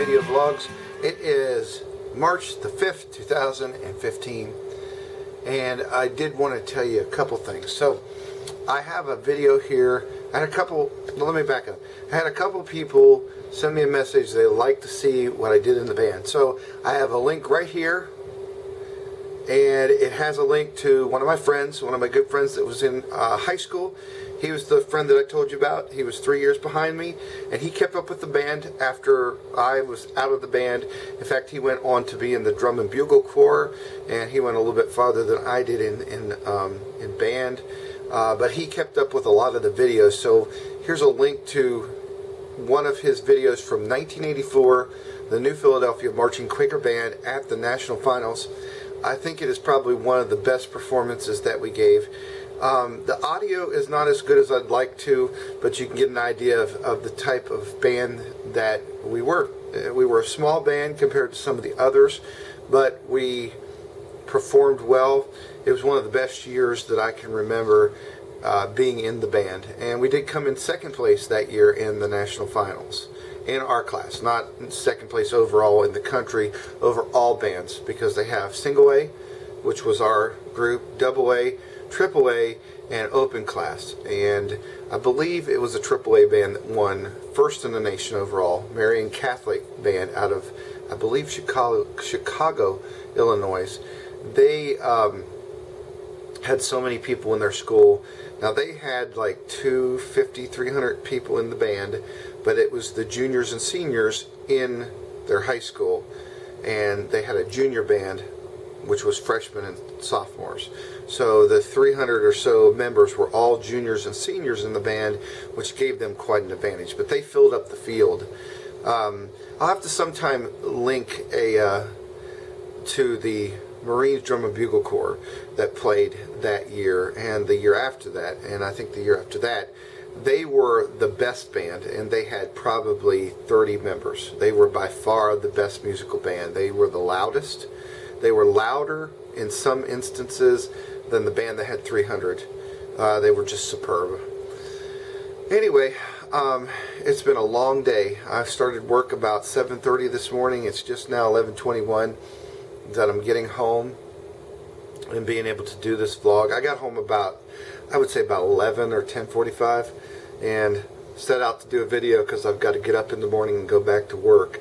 video vlogs. It is March the 5th, 2015, and I did want to tell you a couple things. So I have a video here. Let me back up. I had a couple people send me a message. They like to see what I did in the band. So I have a link right here, and it has a link to one of my friends, one of my good friends that was in high school. He was the friend that I told you about. He was 3 years behind me, and he kept up with the band after I was out of the band. In fact, he went on to be in the drum and bugle corps, and he went a little bit farther than I did in band. But he kept up with a lot of the videos. So here's a link to one of his videos from 1984, the New Philadelphia Marching Quaker Band at the National Finals. I think it is probably one of the best performances that we gave. The audio is not as good as I'd like to, but you can get an idea of the type of band that we were. We were a small band compared to some of the others, but we performed well. It was one of the best years that I can remember being in the band. And we did come in second place that year in the national finals in our class, not second place overall in the country over all bands, because they have single A, which was our group, double A, triple A, and open class. And I believe it was a triple A band that won first in the nation overall, Marian Catholic band out of, I believe, Chicago, Illinois. They had so many people in their school. Now they had like 250, 300 people in the band, but it was the juniors and seniors in their high school, and they had a junior band, which was freshmen and sophomores. So the 300 or so members were all juniors and seniors in the band, which gave them quite an advantage. But they filled up the field. I'll have to sometime link to the Marines Drum and Bugle Corps that played that year and the year after that, and I think the year after that. They were the best band, and they had probably 30 members. They were by far the best musical band. They were the loudest. They were louder in some instances than the band that had 300. They were just superb. Anyway, it's been a long day. I started work about 7:30 this morning. It's just now 11:21 that I'm getting home and being able to do this vlog. I got home about, I would say about 11 or 10:45, and set out to do a video because I've got to get up in the morning and go back to work.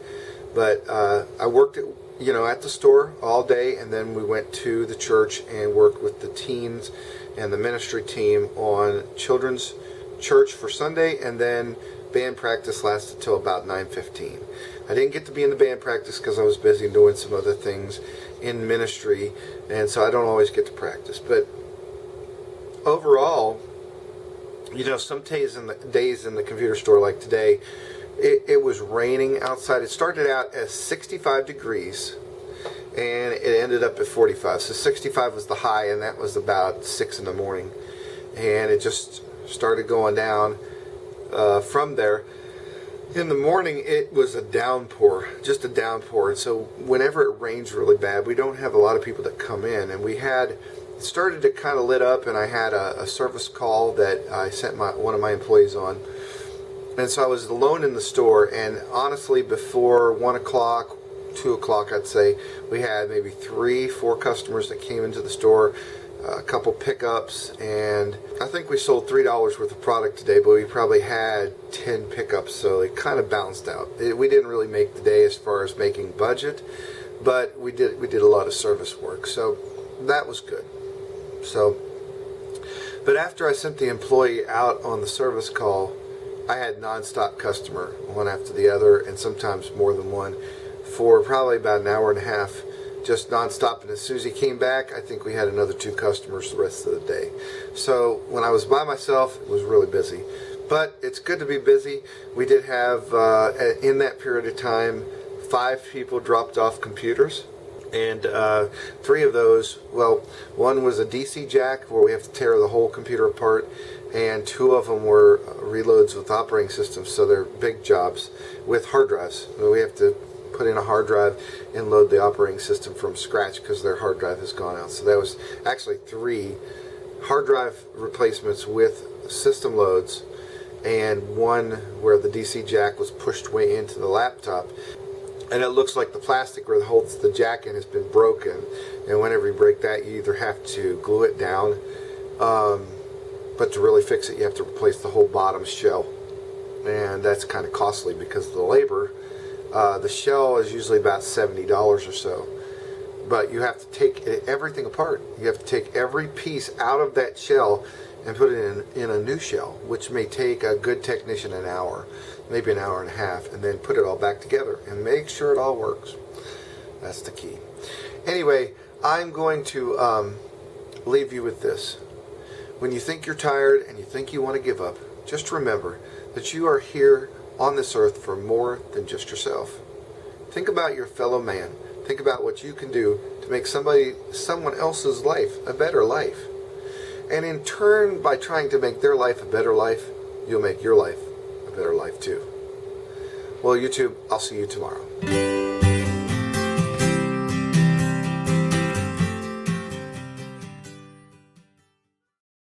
But I worked at the store all day, and then we went to the church and worked with the teens and the ministry team on children's church for Sunday, and then band practice lasted till about 9:15. I didn't get to be in the band practice because I was busy doing some other things in ministry, and so I don't always get to practice. But overall, some days in the computer store like today, it was raining outside. It started out as 65 degrees, and it ended up at 45. So 65 was the high, and that was about 6 in the morning. And it just started going down from there. In the morning, it was a downpour, just a downpour. And so whenever it rains really bad, we don't have a lot of people that come in. And it started to kind of lit up, and I had a service call that I sent one of my employees on. And so I was alone in the store, and honestly, before 1 o'clock, 2 o'clock, I'd say, we had maybe 3-4 customers that came into the store, a couple pickups, and I think we sold $3 worth of product today, but we probably had 10 pickups, so it kind of balanced out. We didn't really make the day as far as making budget, but we did a lot of service work, so that was good. But after I sent the employee out on the service call, I had nonstop customer, one after the other, and sometimes more than one, for probably about an hour and a half, just nonstop. And as soon as he came back, I think we had another 2 customers the rest of the day. So when I was by myself, it was really busy. But it's good to be busy. We did have, in that period of time, 5 people dropped off computers. And 3 of those, one was a DC jack where we have to tear the whole computer apart, and 2 of them were reloads with operating systems, so they're big jobs with hard drives. We have to put in a hard drive and load the operating system from scratch because their hard drive has gone out. So that was actually 3 hard drive replacements with system loads, and 1 where the DC jack was pushed way into the laptop. and it looks like the plastic where it holds the jack in has been broken, and whenever you break that, you either have to glue it down, but to really fix it you have to replace the whole bottom shell, and that's kind of costly because of the labor. The shell is usually about $70 or so, but you have to take everything apart. You have to take every piece out of that shell and put it in a new shell, which may take a good technician an hour, maybe an hour and a half, and then put it all back together and make sure it all works. That's the key. Anyway, I'm going to leave you with this. When you think you're tired and you think you want to give up, just remember that you are here on this earth for more than just yourself. Think about your fellow man. Think about what you can do to make someone else's life a better life. And in turn, by trying to make their life a better life, you'll make your life a better life too. Well, YouTube, I'll see you tomorrow.